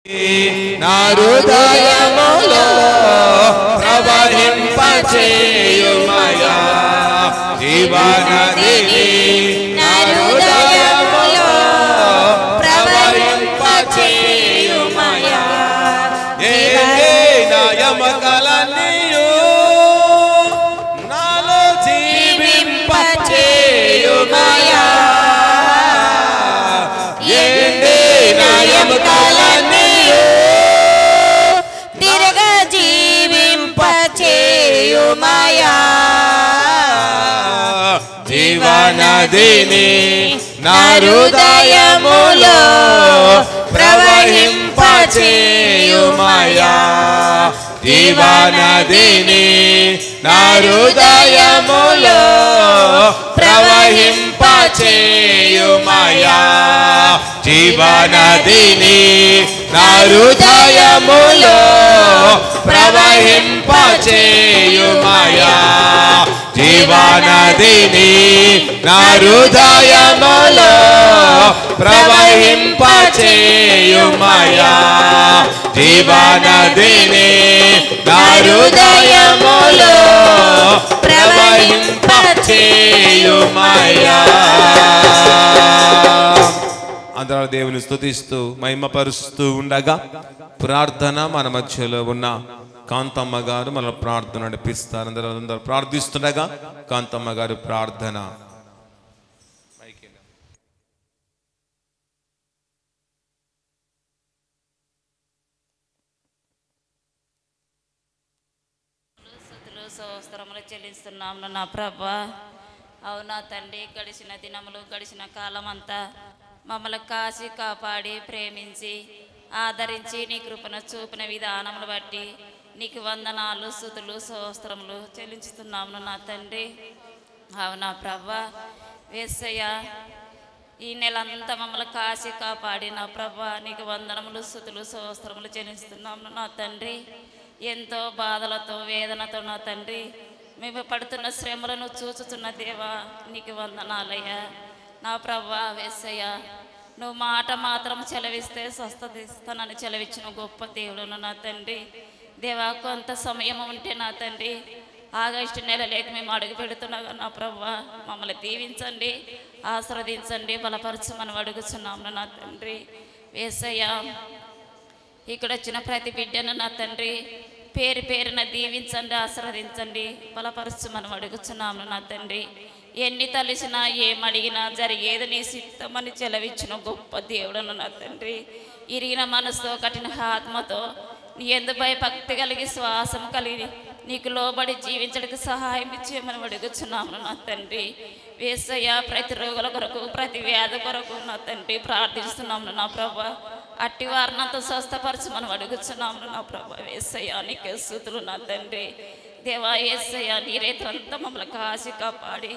నా హృదయములో ప్రవహింపచేయుమయా జీవనదిని నా హృదయములో ప్రవహింపచేయుమయా ఏ నా యమకలనియు నాలో జీవింపచేయుమయా ఏ నా యమకలనియు తిరగ జీవింపచేయుమయా జీవనదిని నా హృదయములో ప్రవహింపచేయుమయా జీవనదిని నా హృదయములో ప్రవహింపచేయుమయా జీవనదిని నా హృదయములో ప్రవహింపచేయుమయా జీవనదిని నా హృదయములో ప్రవహింపచేయుమయా జీవనదిని నా హృదయములో ప్రవహింపచేయుమయా. అందరూ దేవుని స్తుతిస్తూ మహిమపరుస్తూ ఉండగా ప్రార్థన మన మధ్యలో ఉన్న కాంతమ్మ గారు మన ప్రార్థన నడిపిస్తారు. అందరూ ప్రార్థిస్తుండగా కాంతమ్మ గారు ప్రార్థన. స్తోత్రములు చెల్లిస్తున్నాము నా ప్రభా. అవునా తండ్రి, గడిచిన దినములు గడిచిన కాలం అంతా మమ్మల్ని కాసి కాపాడి ప్రేమించి ఆదరించి నీ కృపను చూపిన విధానములు బట్టి నీకు వందనాలు స్తుతులు స్తోత్రములు చెల్లించుతున్నాము నా తండ్రి. అవునా ప్రభా, యేసయ్య ఈ నెలంతా మమ్మల్ని కాసి కాపాడి నా ప్రభా నీకు వందనములు స్తుతులు స్తోత్రములు చెల్లిస్తున్నాము నా తండ్రి. ఎంతో బాధలతో వేదనతో నా తండ్రి మేము పడుతున్న శ్రమలను చూచుతున్న దేవా నీకు వందనాలయ్యా నా ప్రభా. యేసయ్య నువ్వు మాట మాత్రం చెలవిస్తే స్వస్థత ఇస్తానని చెలవిచ్చిన గొప్ప దేవుడును నా తండ్రి. దేవా కొంత సమయం ఉంటే నా తండ్రి ఆగస్టు నెల లేక మేము అడుగు పెడుతున్నాగా నా ప్రభా మమ్మల్ని దీవించండి, ఆశీర్వదించండి, బలపరచమని అడుగుతున్నాము నా తండ్రి. యేసయ్య ఇక్కడ వచ్చిన ప్రతి బిడ్డను నా తండ్రి పేరు పేరున దీవించండి, ఆశీర్వదించండి, బలపరచమని అడుగుతున్నాము నా తండ్రి. ఎన్ని తలిసినా ఏమడిగినా జరిగేది నీ సిద్ధమని చెలవిచ్చిన గొప్ప దేవుడును నా తండ్రి. ఇరిగిన మనసుతో కఠిన ఆత్మతో నీ ఎందు భయభక్తి కలిగి శ్వాసం కలిగి నీకు లోబడి జీవించడానికి సహాయం ఇచ్చేయమని అడుగుతున్నాము నా తండ్రి. యేసయ్య ప్రతి రోగుల కొరకు ప్రతి వ్యాధి కొరకు నా తండ్రి ప్రార్థిస్తున్నాము నా ప్రభా. అట్టి వారినంతా స్వస్థపరచమని అడుగుతున్నాము నా ప్రభా. యేసయ్య నీకే స్తుతులు నా తండ్రి. దేవా యేసయ్య నీ రేత్రంతా మమ్మల్ని కాసి కాపాడి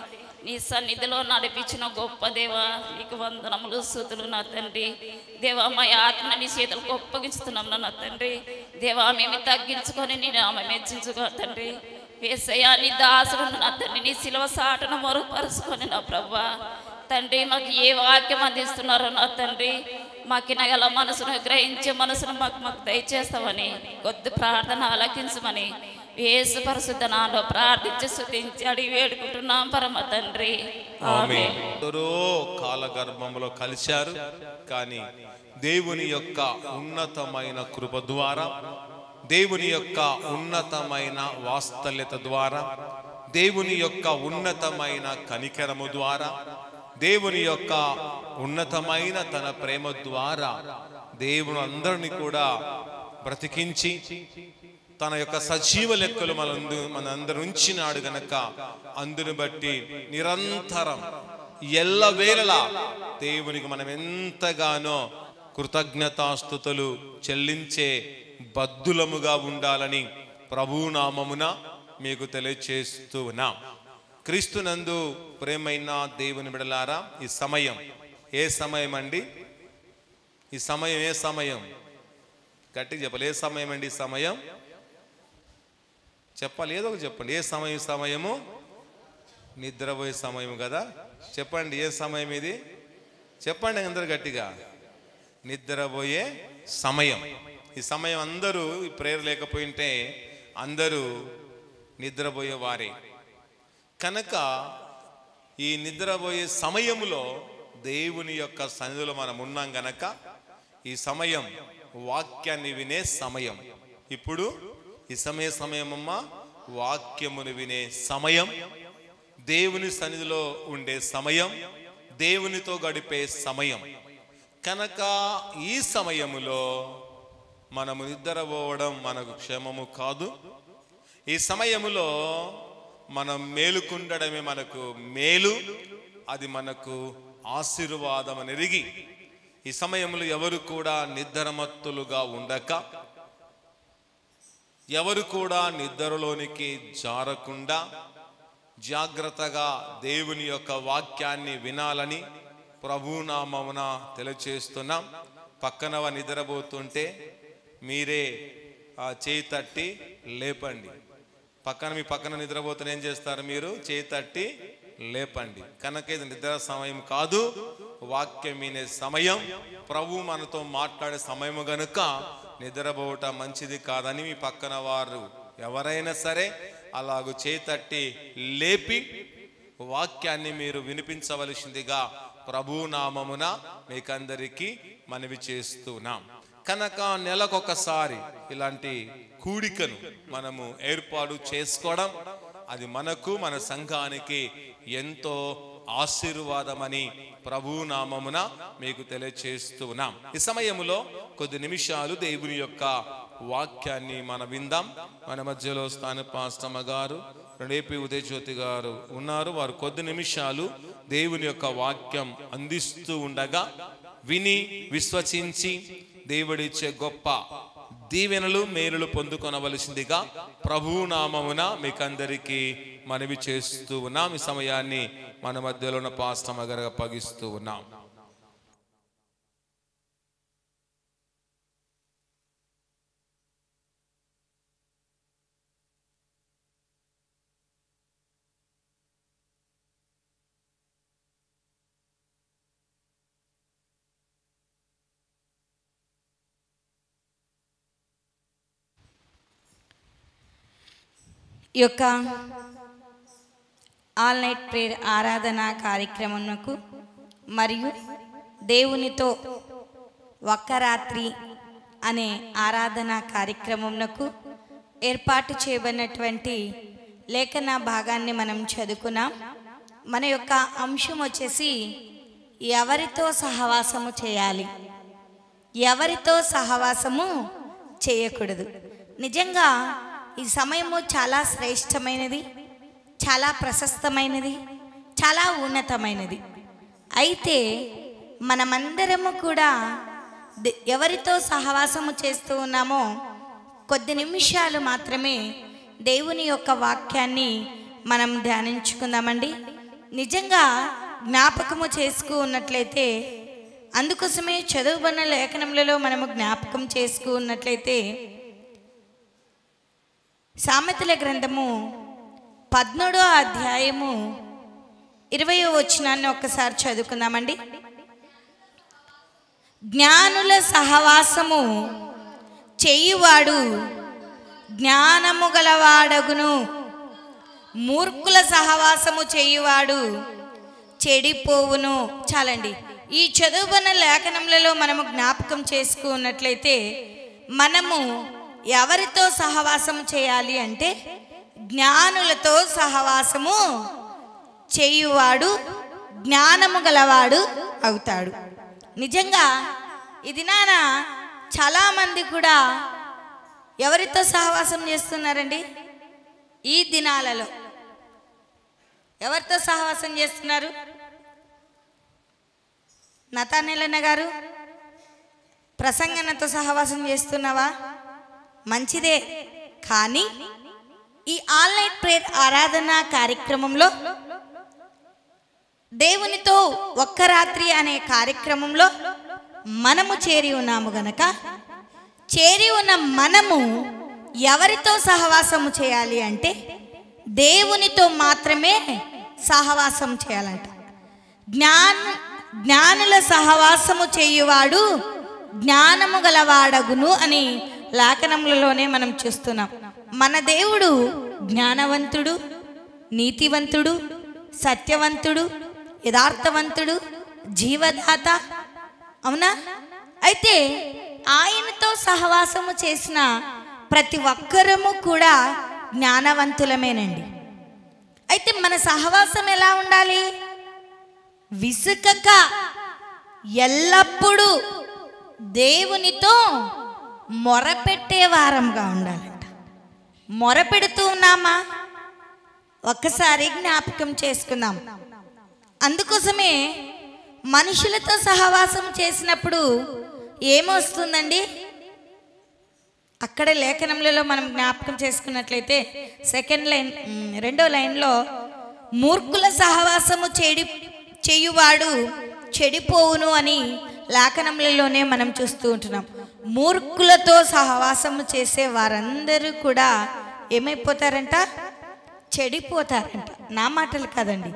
నీ సన్నిధిలో నడిపించిన గొప్ప దేవా నీకు వందనములు స్తుతులు నా తండ్రి. దేవా మా ఆత్మ నీ చేతులకు ఒప్పగించుతున్నాం నా తండ్రి. దేవా మేము తగ్గించుకొని నీ నామం హెచ్చించుకో తండ్రి. యేసయ్య నీ దాసుడు నా తండ్రి నీ శిలువ సాటును మరుగుపరుచుకొని నా ప్రభా తండ్రి మాకు ఏ వాక్యం అందిస్తున్నారో నా తండ్రి మాకినగల మనసును గ్రహించే మనసును మాకు దయచేస్తామని కొద్ది ప్రార్థన ఆలకించమని యేసు పరిశుద్ధ నామములో ప్రార్థించి స్తుతించి అడిగి వేడుకుంటున్నాం పరమ తండ్రి. ఆమేన్. కాలగర్భంలో కలిశారు కానీ దేవుని యొక్క ఉన్నతమైన కృప ద్వారా, దేవుని యొక్క ఉన్నతమైన వాత్సల్యత ద్వారా, దేవుని యొక్క ఉన్నతమైన కనికరము ద్వారా, దేవుని యొక్క ఉన్నతమైన తన ప్రేమ ద్వారా దేవుడు అందరినీ కూడా బ్రతికించి తన యొక్క సజీవ లెక్కలు మనందరూ ఉంచినాడు గనక అందును బట్టి నిరంతరం ఎల్లవేళలా దేవునికి మనం ఎంతగానో కృతజ్ఞతాస్తుతులు చెల్లించే బద్దులముగా ఉండాలని ప్రభునామమున మీకు తెలియచేస్తూ ఉన్నాం. క్రీస్తునందు ప్రేమైన దేవుని బిడ్డలారా, ఈ సమయం ఏ సమయం అండి? ఈ సమయం ఏ సమయం? గట్టిగా చెప్పాలి. ఏ సమయం అండి ఈ సమయం? చెప్పాలి, ఏదో చెప్పండి. ఏ సమయం? సమయము నిద్రపోయే సమయం కదా. చెప్పండి ఏ సమయం ఇది? చెప్పండి అందరు గట్టిగా. నిద్రపోయే సమయం. ఈ సమయం అందరూ ఈ ప్రేయర్ లేకపోయింటే అందరూ నిద్రపోయేవారే. కనుక ఈ నిద్రపోయే సమయంలో దేవుని యొక్క సన్నిధిలో మనం ఉన్నాం గనక ఈ సమయం వాక్యాన్ని వినే సమయం. ఇప్పుడు ఈ సమయమమ్మా వాక్యమును వినే సమయం, దేవుని సన్నిధిలో ఉండే సమయం, దేవునితో గడిపే సమయం. కనుక ఈ సమయములో మనము నిద్రపోవడం మనకు క్షేమము కాదు. ఈ సమయములో మనం మేలుకుండడమే మనకు మేలు, అది మనకు ఆశీర్వాదం అని ఎరిగి ఈ సమయంలో ఎవరు కూడా నిద్రమత్తులుగా ఉండక, ఎవరు కూడా నిద్రలోనికి జారకుండా జాగ్రత్తగా దేవుని యొక్క వాక్యాన్ని వినాలని ప్రభునామమున తెలియచేస్తున్నాం. పక్కన నిద్రపోతుంటే మీరే చేయి తట్టి లేపండి. మీ పక్కన నిద్రపోతున్న ఏం చేస్తారు? మీరు చేయి తట్టి లేపండి. కనుక ఇది నిద్ర సమయం కాదు, వాక్యం వినే సమయం, ప్రభు మనతో మాట్లాడే సమయము గనుక నిద్రపోవటం మంచిది కాదని మీ పక్కన వారు ఎవరైనా సరే అలాగూ చేయి తట్టి లేపి వాక్యాన్ని మీరు వినిపించవలసిందిగా ప్రభునామమున మీకందరికీ మనవి చేస్తున్నాం. కనుక నెలకొకసారి ఇలాంటి కూడికను మనము ఏర్పాటు చేసుకోవడం అది మనకు మన సంఘానికి ఎంతో ఆశీర్వాదమని ప్రభునామమున మీకు తెలియచేస్తున్నాం. ఈ సమయంలో కొద్ది నిమిషాలు దేవుని యొక్క వాక్యాన్ని మనం విందాం. మన మధ్యలో స్థానిక పాస్టమ్మ గారు, రేపి ఉదయజ్యోతి గారు ఉన్నారు. వారు కొద్ది నిమిషాలు దేవుని యొక్క వాక్యం అందిస్తూ ఉండగా విని విశ్వసించి దేవుడిచ్చే గొప్ప దీవెనలు మేలులు పొందుకొనవలసిందిగా ప్రభునామమున మీకందరికీ మనవి చేస్తూ ఉన్నాం. ఈ సమయాన్ని మన మధ్యలో ఉన్న పాస్టమ్మ గారు అప్పగిస్తూ ఉన్నాం. ఈ యొక్క ఆల్ నైట్ ప్రేయర్ ఆరాధన కార్యక్రమంకు మరియు దేవునితో ఒక్క రాత్రి అనే ఆరాధన కార్యక్రమంకు ఏర్పాటు చేయబడినటువంటి లేఖన భాగాన్ని మనం చదువుకున్నాం. మన యొక్క అంశం వచ్చేసి ఎవరితో సహవాసము చేయాలి, ఎవరితో సహవాసము చేయకూడదు. నిజంగా ఈ సమయము చాలా శ్రేష్టమైనది, చాలా ప్రశస్తమైనది, చాలా ఉన్నతమైనది. అయితే మనమందరము కూడా ఎవరితో సహవాసము చేస్తూ ఉన్నామో కొద్ది నిమిషాలు మాత్రమే దేవుని యొక్క వాక్యాన్ని మనం ధ్యానించుకుందామండి. నిజంగా జ్ఞాపకము చేసుకున్నట్లయితే, అందుకోసమే చదువుబడిన లేఖనములలో మనము జ్ఞాపకం చేసుకున్నట్లయితే సామెతల గ్రంథము 13వ అధ్యాయము 20వ వచనాన్ని ఒక్కసారి చదువుకుందామండి. జ్ఞానుల సహవాసము చేయువాడు జ్ఞానము గలవాడగును, మూర్ఖుల సహవాసము చేయువాడు చెడిపోవును. చాలండి. ఈ చదువుబడిన లేఖనములలో మనము జ్ఞాపకం చేసుకున్నట్లయితే మనము ఎవరితో సహవాసం చేయాలి అంటే జ్ఞానులతో సహవాసము చేయువాడు జ్ఞానము గలవాడు అవుతాడు. నిజంగా ఈ దినాన చాలామంది కూడా ఎవరితో సహవాసం చేస్తున్నారండి? ఈ దినాలలో ఎవరితో సహవాసం చేస్తున్నారు? నతానేలన్న గారు, ప్రసంగనతో సహవాసం చేస్తున్నావా? మంచిదే. కానీ ఈ ఆల్ నైట్ ప్రేయర్ ఆరాధన కార్యక్రమంలో దేవునితో ఒక్క రాత్రి అనే కార్యక్రమంలో మనము చేరి ఉన్నాము గనక, చేరి ఉన్న మనము ఎవరితో సహవాసము చేయాలి అంటే దేవునితో మాత్రమే సహవాసం చేయాలంట. జ్ఞానుల సహవాసము చేయువాడు జ్ఞానము గలవాడగును అని లేఖనములలోనే మనం చూస్తున్నాం. మన దేవుడు జ్ఞానవంతుడు, నీతివంతుడు, సత్యవంతుడు, యథార్థవంతుడు, జీవదాత. అవునా? అయితే ఆయనతో సహవాసము చేసిన ప్రతి ఒక్కరము కూడా జ్ఞానవంతులమేనండి. అయితే మన సహవాసం ఎలా ఉండాలి? విసుకక ఎల్లప్పుడూ దేవునితో మొరపెట్టే వారంగా ఉండాలంట. మొరపెడుతూ ఉన్నామా? ఒక్కసారి జ్ఞాపకం చేసుకుందాం. అందుకోసమే మనుషులతో సహవాసం చేసినప్పుడు ఏమొస్తుందండి? అక్కడ లేఖనములలో మనం జ్ఞాపకం చేసుకున్నట్లయితే రెండో లైన్లో మూర్ఖుల సహవాసము చేయువాడు చెడిపోవును అని లేఖనములలోనే మనం చూస్తూ ఉంటున్నాం. మూర్ఖులతో సహవాసము చేసే వారందరూ కూడా ఏమైపోతారంట? చెడిపోతారంట. నా మాటలు కాదండి,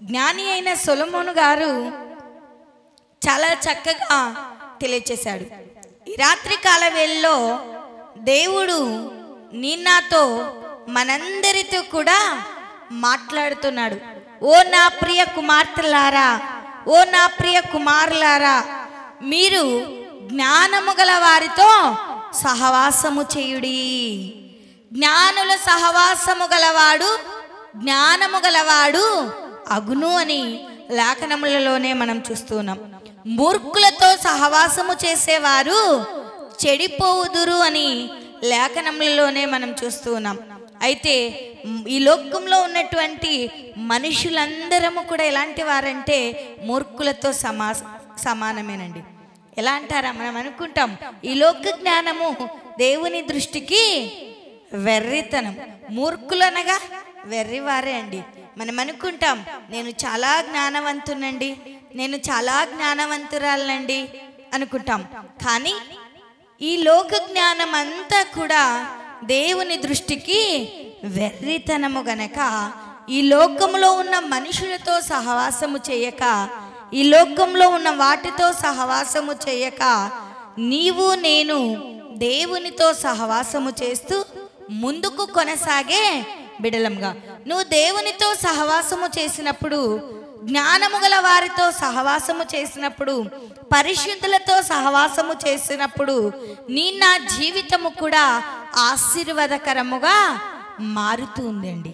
జ్ఞాని అయిన సొలొమోను గారు చాలా చక్కగా తెలియచేశాడు. ఈ రాత్రి కాల వేళలో దేవుడు నాతో మనందరితో కూడా మాట్లాడుతున్నాడు. ఓ నా ప్రియ కుమార్తెలారా, ఓ నా ప్రియ కుమారులారా, మీరు జ్ఞానము గల వారితో సహవాసము చేయుడి. జ్ఞానుల సహవాసము గలవాడు జ్ఞానము గలవాడు అగును అని లేఖనములలోనే మనం చూస్తున్నాం. మూర్ఖులతో సహవాసము చేసేవారు చెడిపోవుదురు అని లేఖనములలోనే మనం చూస్తూ ఉన్నాం. అయితే ఈ లోకంలో ఉన్నటువంటి మనుషులందరము కూడా ఎలాంటి వారంటే మూర్ఖులతో సమానమేనండి. ఎలా అంటారా? మనం అనుకుంటాం ఈ లోక జ్ఞానము దేవుని దృష్టికి వెర్రితనం. మూర్ఖులనగా వెర్రివారే అండి. మనం అనుకుంటాం నేను చాలా జ్ఞానవంతునండి, నేను చాలా జ్ఞానవంతురాలండి అనుకుంటాం. కానీ ఈ లోక జ్ఞానం అంతా కూడా దేవుని దృష్టికి వెర్రితనము గనక ఈ లోకంలో ఉన్న మనుషులతో సహవాసము చేయక, ఈ లోకంలో ఉన్న వాటితో సహవాసము చేయక, నీవు నేను దేవునితో సహవాసము చేస్తూ ముందుకు కొనసాగే బిడలంగా. నువ్వు దేవునితో సహవాసము చేసినప్పుడు, జ్ఞానము గల వారితో సహవాసము చేసినప్పుడు, పరిశుద్ధులతో సహవాసము చేసినప్పుడు నా జీవితము కూడా ఆశీర్వాదకరముగా మారుతుందండి.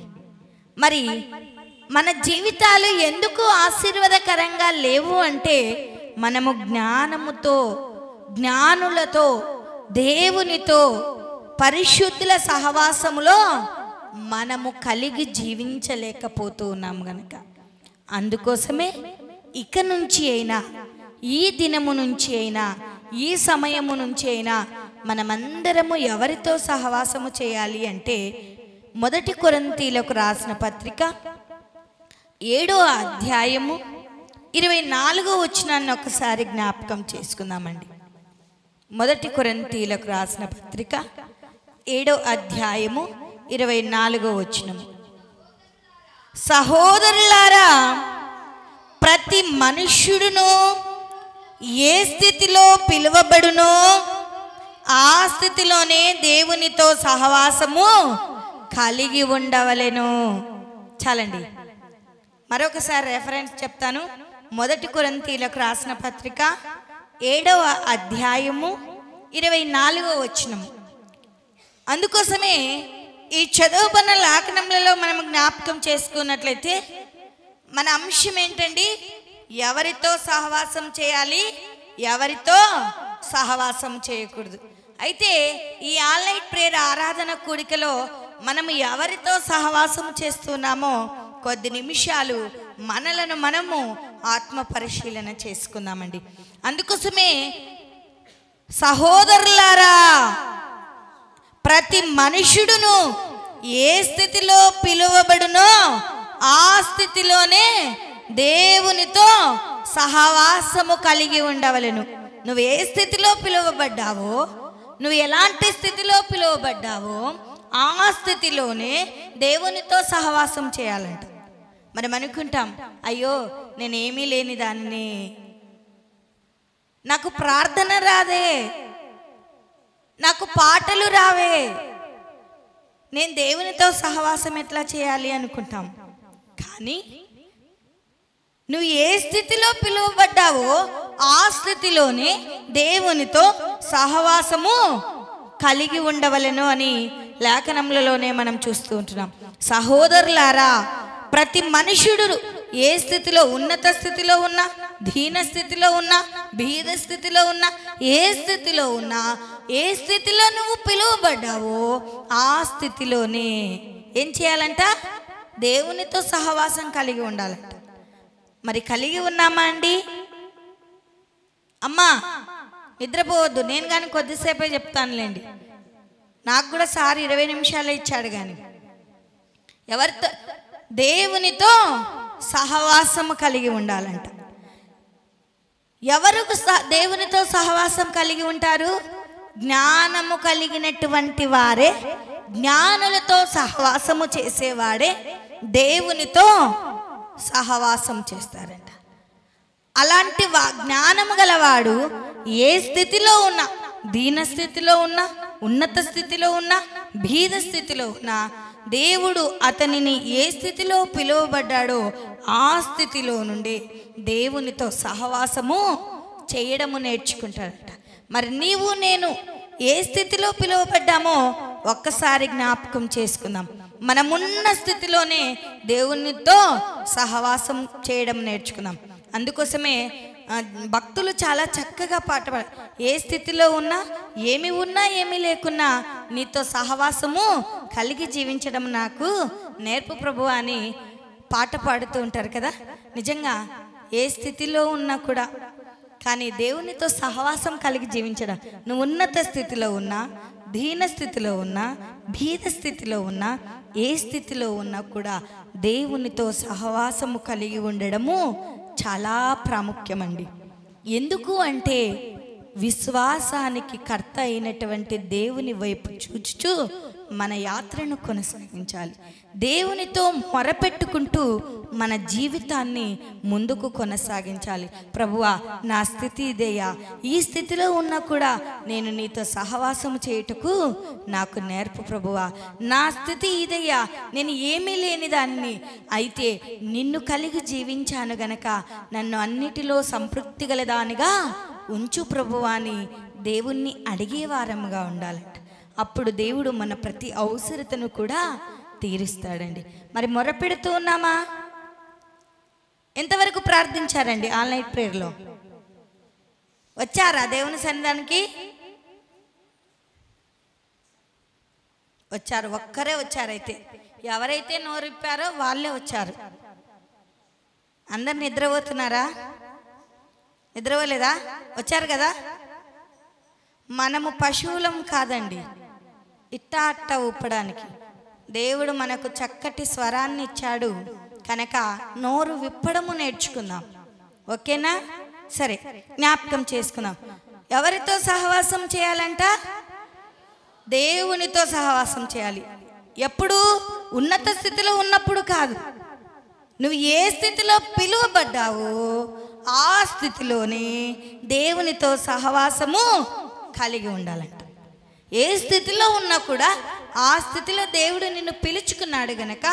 మరి మన జీవితాలు ఎందుకు ఆశీర్వాదకరంగా లేవు అంటే, మనము జ్ఞానముతో, జ్ఞానులతో, దేవునితో, పరిశుద్ధుల సహవాసములో మనము కలిగి జీవించలేకపోతూ ఉన్నాము గనక. అందుకోసమే ఇక నుంచి అయినా, ఈ దినము నుంచి అయినా, ఈ సమయము నుంచి అయినా మనమందరము ఎవరితో సహవాసము చేయాలి అంటే, 1 కొరింథీయులకు రాసిన పత్రిక 7వ అధ్యాయము 24వ వచనాన్ని ఒకసారి జ్ఞాపకం చేసుకుందామండి. 1 కొరింథీయులకు రాసిన పత్రిక 7వ అధ్యాయము 24వ వచనము. సహోదరులారా, ప్రతి మనుష్యుడును ఏ స్థితిలో పిలువబడునో ఆ స్థితిలోనే దేవునితో సహవాసము కలిగి ఉండవలెను. చాలండి, మరొకసారి రెఫరెన్స్ చెప్తాను. 1 కొరింథీయులకు రాసిన పత్రిక 7వ అధ్యాయము 24వ వచనము. అందుకోసమే ఈ చదువుకున్న లేఖనములలో మనం జ్ఞాపకం చేసుకున్నట్లయితే మన అంశం ఏంటండి? ఎవరితో సహవాసం చేయాలి, ఎవరితో సహవాసం చేయకూడదు. అయితే ఈ ఆన్లైన్ ప్రేయర్ ఆరాధన కూడికలో మనము ఎవరితో సహవాసం చేస్తున్నామో కొద్ది నిమిషాలు మనలను మనము ఆత్మ పరిశీలన చేసుకుందామండి. అందుకోసమే సహోదరులారా, ప్రతి మనుషుడును ఏ స్థితిలో పిలువబడునో ఆ స్థితిలోనే దేవునితో సహవాసము కలిగి ఉండవలెను. నువ్వు ఏ స్థితిలో పిలువబడ్డావో, నువ్వు ఎలాంటి స్థితిలో పిలువబడ్డావో ఆ స్థితిలోనే దేవునితో సహవాసం చేయాలంట. మనం అనుకుంటాం, అయ్యో నేనేమీ లేని దాన్ని, నాకు ప్రార్థన రాదే, నాకు పాటలు రావే, నేను దేవునితో సహవాసం ఎట్లా చేయాలి అనుకుంటాం. కానీ నువ్వు ఏ స్థితిలో పిలువబడ్డావో ఆ స్థితిలోనే దేవునితో సహవాసము కలిగి ఉండవలెను అని లేఖనములలోనే మనం చూస్తూ ఉంటున్నాం. సహోదరులారా, ప్రతి మనుషుడు ఏ స్థితిలో, ఉన్నత స్థితిలో ఉన్నా, దీన స్థితిలో ఉన్నా, బీద స్థితిలో ఉన్నా, ఏ స్థితిలో ఉన్నా, ఏ స్థితిలో నువ్వు పిలువబడ్డావో ఆ స్థితిలోనే ఏం చేయాలంట? దేవునితో సహవాసం కలిగి ఉండాలంట. మరి కలిగి ఉన్నామా అండి? అమ్మా నిద్రపోవద్దు, నేను కానీ కొద్దిసేపే చెప్తానులేండి. నాకు కూడా సార్ 20 నిమిషాలే ఇచ్చాడు. కానీ ఎవరితో? దేవునితో సహవాసము కలిగి ఉండాలంట. ఎవరు దేవునితో సహవాసం కలిగి ఉంటారు? జ్ఞానము కలిగినటువంటి వారే, జ్ఞానులతో సహవాసము చేసేవాడే దేవునితో సహవాసం చేస్తారంట. అలాంటి జ్ఞానము గలవాడు ఏ స్థితిలో ఉన్నా, దీన స్థితిలో ఉన్నా, ఉన్నత స్థితిలో ఉన్నా, బీద స్థితిలో ఉన్నా, దేవుడు అతనిని ఏ స్థితిలో పిలువబడ్డాడో ఆ స్థితిలో నుండి దేవునితో సహవాసము చేయడము నేర్చుకుంటాడట. మరి నీవు నేను ఏ స్థితిలో పిలువబడ్డామో ఒక్కసారి జ్ఞాపకం చేసుకుందాం. మనమున్న స్థితిలోనే దేవునితో సహవాసం చేయడం నేర్చుకుందాం. అందుకోసమే భక్తులు చాలా చక్కగా పాట పాడారు. ఏ స్థితిలో ఉన్నా, ఏమి ఉన్నా, ఏమీ లేకున్నా నీతో సహవాసము కలిగి జీవించడం నాకు నేర్పు ప్రభువా అని పాట పాడుతూ ఉంటారు కదా. నిజంగా ఏ స్థితిలో ఉన్నా కూడా కానీ దేవునితో సహవాసం కలిగి జీవించడం, నువ్వు ఉన్నత స్థితిలో ఉన్నా, దీన స్థితిలో ఉన్నా, బీద స్థితిలో ఉన్నా, ఏ స్థితిలో ఉన్నా కూడా దేవునితో సహవాసము కలిగి ఉండడము చాలా ప్రాముఖ్యమండి. ఎందుకు అంటే విశ్వాసానికి కర్త అయినటువంటి దేవుని వైపు చూచుచూ మన యాత్రను కొనసాగించాలి. దేవునితో మొరపెట్టుకుంటూ మన జీవితాన్ని ముందుకు కొనసాగించాలి. ప్రభువా, నా స్థితి ఇదేయా, ఈ స్థితిలో ఉన్నా కూడా నేను నీతో సహవాసం చేయుటకు నాకు నేర్పు ప్రభువా. నా స్థితి ఇదయ్యా, నేను ఏమీ లేని దాన్ని, అయితే నిన్ను కలిగి జీవించాను గనక నన్ను అన్నిటిలో సంతృప్తి గలదానిగా ఉంచు ప్రభువా అని దేవుణ్ణి అడిగేవారముగా ఉండాలంట. అప్పుడు దేవుడు మన ప్రతి అవసరతను కూడా తీరుస్తాడండి. మరి మొరపెడుతూ ఉన్నామా? ఎంతవరకు ప్రార్థించారండి ఆన్లైన్ ప్రేయర్లో? వచ్చారా దేవుని సన్నిధానికి? వచ్చారు, ఒక్కరే వచ్చారైతే. ఎవరైతే నోరిప్పారో వాళ్ళే వచ్చారు. అందరు నిద్రపోతున్నారా? నిద్రపోలేదా? వచ్చారు కదా. మనము పశువులం కాదండి ఇట్టా అట్ట ఊపడానికి. దేవుడు మనకు చక్కటి స్వరాన్ని ఇచ్చాడు కనుక నోరు విప్పడము నేర్చుకుందాం. ఓకేనా? సరే, జ్ఞాపకం చేసుకుందాం. ఎవరితో సహవాసం చేయాలంట? దేవునితో సహవాసం చేయాలి. ఎప్పుడు? ఉన్నత స్థితిలో ఉన్నప్పుడు కాదు. నువ్వు ఏ స్థితిలో పిలువబడ్డావో ఆ స్థితిలోనే దేవునితో సహవాసము కలిగి ఉండాలంట. ఏ స్థితిలో ఉన్నా కూడా ఆ స్థితిలో దేవుడు నిన్ను పిలుచుకున్నాడు గనక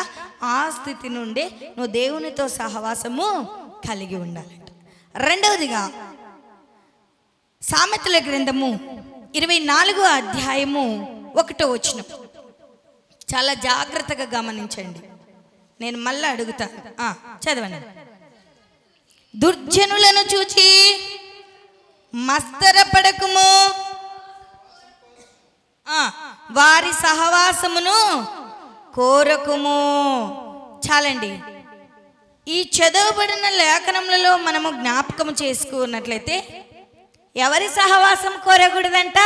ఆ స్థితి నుండి నువ్వు దేవునితో సహవాసము కలిగి ఉండాలంట. రెండవదిగా సామెతల గ్రంథము 24వ అధ్యాయము 1వ వచనం చాలా జాగ్రత్తగా గమనించండి. నేను మళ్ళీ అడుగుతాను, చదవండి. దుర్జనులను చూచి మస్తరపడకుము, వారి సహవాసమును కోరకుము. చాలండి. ఈ చదవబడిన లేఖనములలో మనము జ్ఞాపకం చేసుకున్నట్లయితే ఎవరి సహవాసం కోరకూడదంట?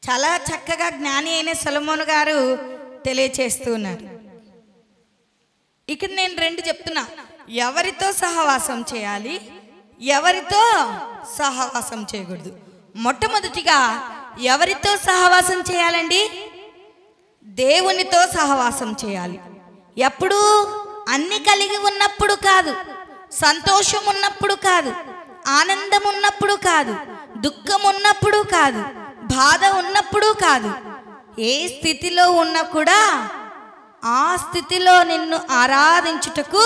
చాలా చక్కగా జ్ఞాని అయిన సొలొమోను గారు తెలియచేస్తూ ఉన్నారు. ఇక్కడ నేను 2 చెప్తున్నా. ఎవరితో సహవాసం చేయాలి, ఎవరితో సహవాసం చేయకూడదు. మొట్టమొదటిగా ఎవరితో సహవాసం చేయాలండి? దేవునితో సహవాసం చేయాలి. ఎప్పుడు? అన్ని కలిగి ఉన్నప్పుడు కాదు, సంతోషం ఉన్నప్పుడు కాదు, ఆనందం ఉన్నప్పుడు కాదు, దుఃఖం ఉన్నప్పుడు కాదు, బాధ ఉన్నప్పుడు కాదు, ఏ స్థితిలో ఉన్నా కూడా ఆ స్థితిలో నిన్ను ఆరాధించుటకు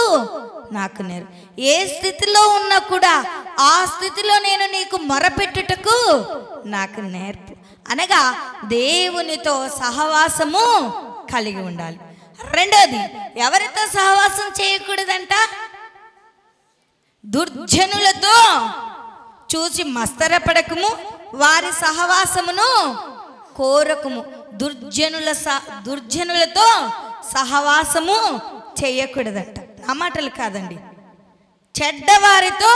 నాకు నేర్పు. ఏ స్థితిలో ఉన్నా కూడా ఆ స్థితిలో నేను నీకు మొరపెట్టుటకు నాకు నేర్పు అనగా దేవునితో సహవాసము కలిగి ఉండాలి. రెండోది, ఎవరితో సహవాసం చేయకూడదంట? దుర్జనులతో చూసి మస్తరపడకము, వారి సహవాసమును కోరకము. దుర్జనులతో సహవాసము చేయకూడదంట. ఆ మాటలు కాదండి. చెడ్డవారితో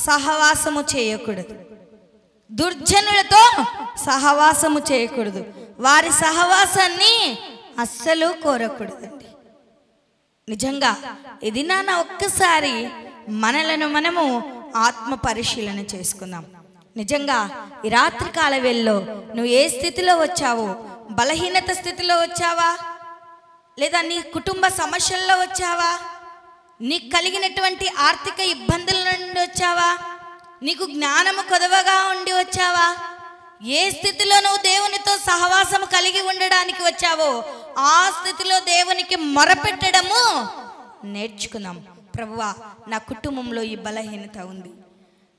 సహవాసము చేయకూడదు, దుర్జనులతో సహవాసము చేయకూడదు, వారి సహవాసాన్ని అస్సలు కోరకూడదండి. నిజంగా ఇది నాన్న ఒక్కసారి మనలను మనము ఆత్మ పరిశీలన చేసుకుందాం. నిజంగా ఈ రాత్రికాల వేళలో నువ్వు ఏ స్థితిలో వచ్చావో, బలహీనత స్థితిలో వచ్చావా, లేదా నీ కుటుంబ సమస్యల్లో వచ్చావా, నీకు కలిగినటువంటి ఆర్థిక ఇబ్బందుల నుండి వచ్చావా, నీకు జ్ఞానము కొదవగా ఉండి వచ్చావా, ఏ స్థితిలో నువ్వు దేవునితో సహవాసము కలిగి ఉండడానికి వచ్చావో ఆ స్థితిలో దేవునికి మొరపెట్టడము నేర్చుకుందాం. ప్రభువా, నా కుటుంబంలో ఈ బలహీనత ఉంది,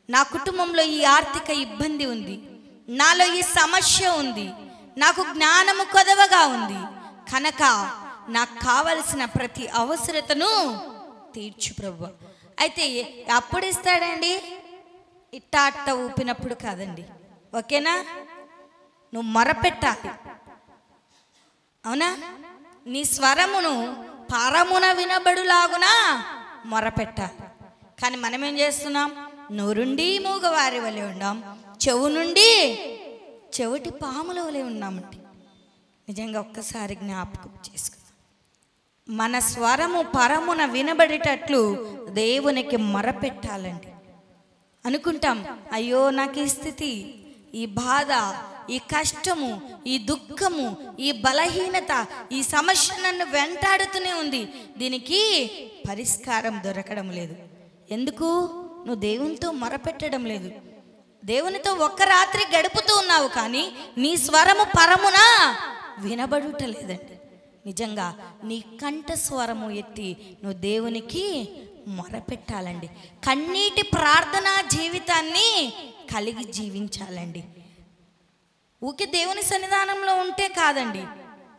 నా కుటుంబంలో ఈ ఆర్థిక ఇబ్బంది ఉంది, నాలో ఈ సమస్య ఉంది, నాకు జ్ఞానము కొదవగా ఉంది కనుక నాకు కావలసిన ప్రతి అవసరతను తీర్చు ప్రభువా. అయితే అప్పుడు ఇస్తాడండి, ఇట్ట ఊపినప్పుడు కాదండి. ఓకేనా? నువ్వు మొరపెట్టాలి. అవునా? నీ స్వరమును పరమున వినబడులాగునా మొరపెట్టాలి. కానీ మనం ఏం చేస్తున్నాం? నోరుండి మూగవారి వలె ఉన్నాం, చెవు నుండి చెవిటి పాముల వలె ఉన్నామండి. నిజంగా ఒక్కసారి జ్ఞాపకం చేసుకుందాం. మన స్వరము పరమున వినబడేటట్లు దేవునికి మొరపెట్టాలండి. అనుకుంటాం, అయ్యో నాకు ఈ స్థితి, ఈ బాధ, ఈ కష్టము, ఈ దుఃఖము, ఈ బలహీనత, ఈ సమస్య నన్ను వెంటాడుతూనే ఉంది, దీనికి పరిష్కారం దొరకడం లేదు. ఎందుకు? నువ్వు దేవునితో మొరపెట్టడం లేదు. దేవునితో ఒక్క రాత్రి గడుపుతూ ఉన్నావు కానీ నీ స్వరము పరమున వినబడుటలేదండి. నిజంగా నీ కంఠ స్వరము ఎత్తి నువ్వు దేవునికి మొరపెట్టాలండి. కన్నీటి ప్రార్థనా జీవితాన్ని కలిగి జీవించాలండి. ఊకే దేవుని సన్నిధానంలో ఉంటే కాదండి,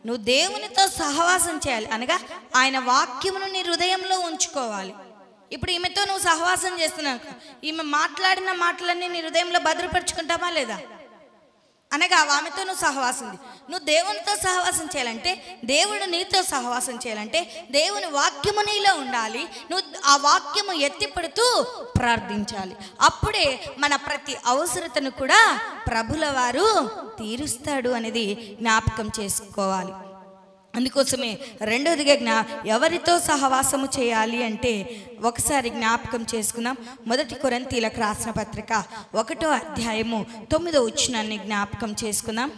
నువ్వు దేవునితో సహవాసం చేయాలి. అనగా ఆయన వాక్యమును నీ హృదయంలో ఉంచుకోవాలి. ఇప్పుడు ఈమెతో నువ్వు సహవాసం చేస్తున్నావు, ఈమె మాట్లాడిన మాటలన్నీ నీ హృదయంలో భద్రపరుచుకుంటావా లేదా? అనగా ఆమెతో నువ్వు సహవాసం, నువ్వు దేవునితో సహవాసం చేయాలంటే, దేవుడు నీతో సహవాసం చేయాలంటే దేవుని వాక్యము నీలో ఉండాలి. నువ్వు ఆ వాక్యము ఎత్తిపడుతూ ప్రార్థించాలి. అప్పుడే మన ప్రతి అవసరతను కూడా ప్రభుల వారు తీరుస్తాడు అనేది జ్ఞాపకం చేసుకోవాలి. అందుకోసమే రెండోదిగా ఎవరితో సహవాసము చేయాలి అంటే ఒకసారి జ్ఞాపకం చేసుకుందాం. 1 కొరింథీయులకు రాసిన పత్రిక 1వ అధ్యాయము 9వ వచనాన్ని జ్ఞాపకం చేసుకుందాం.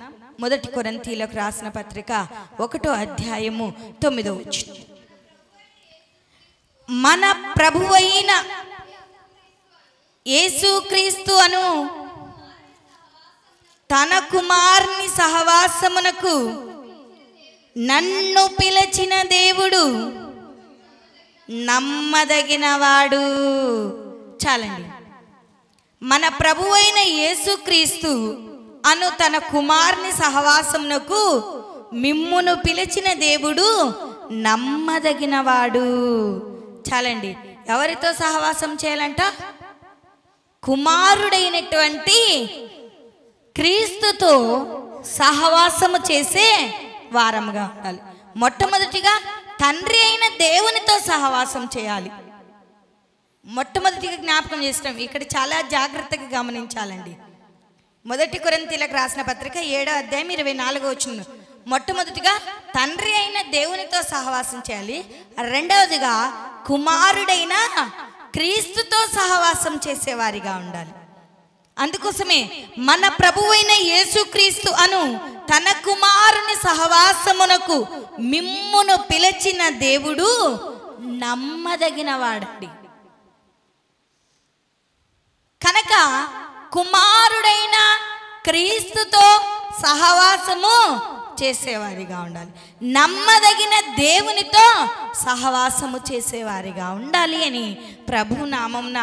1 కొరింథీయులకు రాసిన పత్రిక 1వ అధ్యాయము 9వ వచనం. మన ప్రభువైన యేసుక్రీస్తు అను తన కుమారుని సహవాసమునకు నన్ను పిలిచిన దేవుడు నమ్మదగినవాడు. చాలండి. మన ప్రభువైన యేసుక్రీస్తు అను తన కుమారుని సహవాసమునకు మిమ్మును పిలిచిన దేవుడు నమ్మదగినవాడు. చాలండి. ఎవరితో సహవాసం చేయాలంట? కుమారుడైనటువంటి క్రీస్తుతో సహవాసము చేసే వారముగా ఉండాలి. మొట్టమొదటిగా తండ్రి అయిన దేవునితో సహవాసం చేయాలి. మొట్టమొదటిగా జ్ఞాపకం చేస్తాం. ఇక్కడ చాలా జాగ్రత్తగా గమనించాలండి. 1 కొరింథీయులకు రాసిన పత్రిక 7వ అధ్యాయం 24వ వచనం. మొట్టమొదటిగా తండ్రి అయిన దేవునితో సహవాసం చేయాలి. రెండవదిగా కుమారుడైన క్రీస్తుతో సహవాసం చేసేవారిగా ఉండాలి. అందుకోసమే మన ప్రభువైన యేసుక్రీస్తు అను తన కుమారుని సహవాసమునకు మిమ్మును పిలిచిన దేవుడు నమ్మదగిన వాడండి. కనుక కుమారుడైన క్రీస్తుతో సహవాసము చేసేవారిగా ఉండాలి. నమ్మదగిన దేవునితో సహవాసము చేసేవారిగా ఉండాలి అని ప్రభు నామంన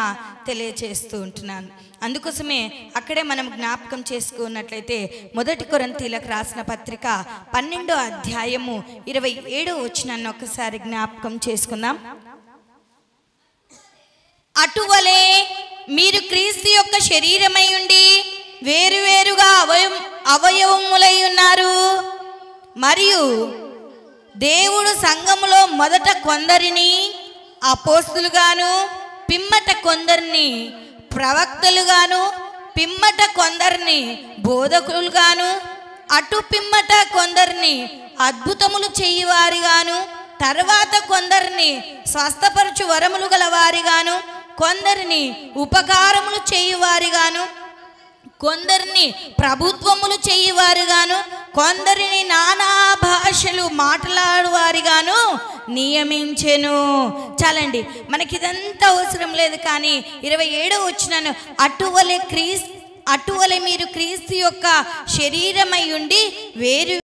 తెలియచేస్తూ ఉంటున్నాను. అందుకోసమే అక్కడే మనం జ్ఞాపకం చేసుకున్నట్లయితే 1 కొరింథీయులకు రాసిన పత్రిక 12వ అధ్యాయము 27వ వచనాన్ని ఒకసారి జ్ఞాపకం చేసుకుందాం. అటువలే మీరు క్రీస్తు యొక్క శరీరమై ఉండి వేరువేరుగా అవయవములై ఉన్నారు. మరియు దేవుడు సంఘములో మొదట కొందరిని అపోస్తులుగాను, పిమ్మట కొందరిని ప్రవక్తలుగాను, పిమ్మట కొందరిని బోధకులుగాను, అటు పిమ్మట కొందరిని అద్భుతములు చేయువారిగాను, తర్వాత కొందరిని స్వస్థపరచు వరములు గలవారిగాను, కొందరిని ఉపకారములు చేయువారిగాను, కొందరిని ప్రభుత్వములు చేయువారుగాను, కొందరిని నానా భాషలు మాట్లాడువారిగాను నియమించెను. చాలండి, మనకి ఇదంతా అవసరం లేదు. కానీ 27వ వచనం, అటువలే మీరు క్రీస్తు యొక్క శరీరమై ఉండి వేరు